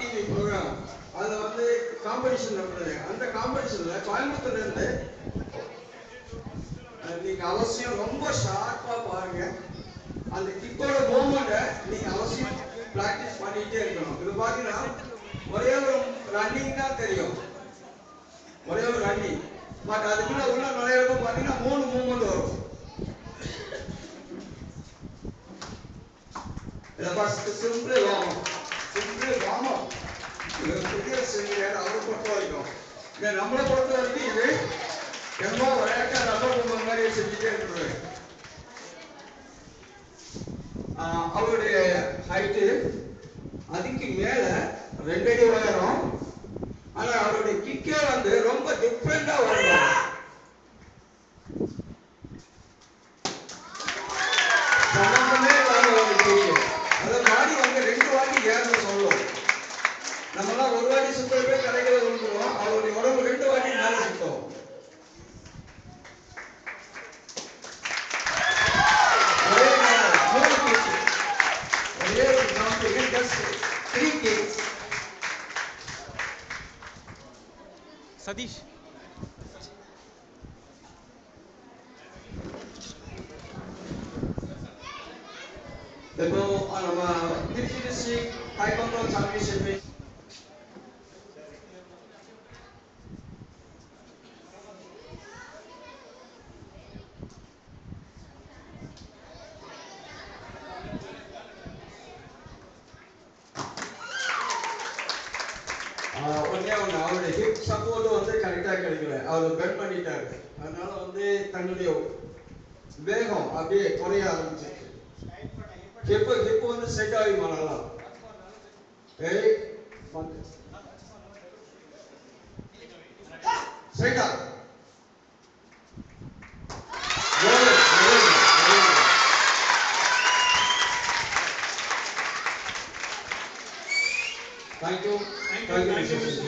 TV program அதில் வந்து competition நடந்தது. அந்த காம்படிஷனில் கோயம்புத்தூர்ல இருந்து நீங்க அவசியம் ரொம்ப ஷார்ப்பா பாருங்க. அந்த கிக்கோட மூவ்மெண்ட்டை நீங்க அவசியம் பிராக்டிஸ் பண்ணிட்டே இருக்கணும். இது பாத்தீங்கன்னா ஒரே ஒரு ரன்னிங் தான் தெரியும், ஒரே ஒரு ரன்னிங். பட் அதுக்குள்ள உள்ள நுழையிறப்ப பாத்தீங்கன்னா 3 மூவ்மெண்ட் வரும். இதை ஃபர்ஸ்ட் சிம்பிள் வார்ம் அப். புதிய செஞ்சு அவரை பொறுத்த வரைக்கும் நம்மளை பொறுத்த வரைக்கும் இது என்னமோ விளையாட்டா ரப்பர் பொம்மை மாதிரி செஞ்சுட்டே இருக்கிறாரு. அவருடைய ஹைட்டு அதுக்கு மேல 2 அடி உயரம். ஆனா அவருடைய கிக்கே வந்து ரொம்ப டிஃப்ரெண்டா வரும். சம்பந்தமே இல்லாம ஒரு கிக். அந்த பாடி வந்து 2 வாட்டி ஏறணும் சொல்லுவோம். நம்மளாம் ஒரு வாட்டி சுத்தவே கிடைக்கிறது விழுந்துருவோம். அவருடைய உடம்பு 2 வாட்டி மேல சுத்தம். சதீஷ் இப்போ நம்ம திருச்சி டிஸ்ட்ரிக்ட் டைக்வாண்டோ சாம்பியன்ஷிப் அவருடைய ஹிப் சப்போர்ட் வந்து கரெக்டா கிடைக்கல. அவர் பெண்ட் பண்ணிட்டாரு. அதனால வந்து தன்னுடைய வேகம் அப்படியே குறைய ஆரம்பிச்சிச்சு. ஹிப் வந்து செட் ஆகி மாறலாம். ஸ்ட்ரைட்டா Thank you.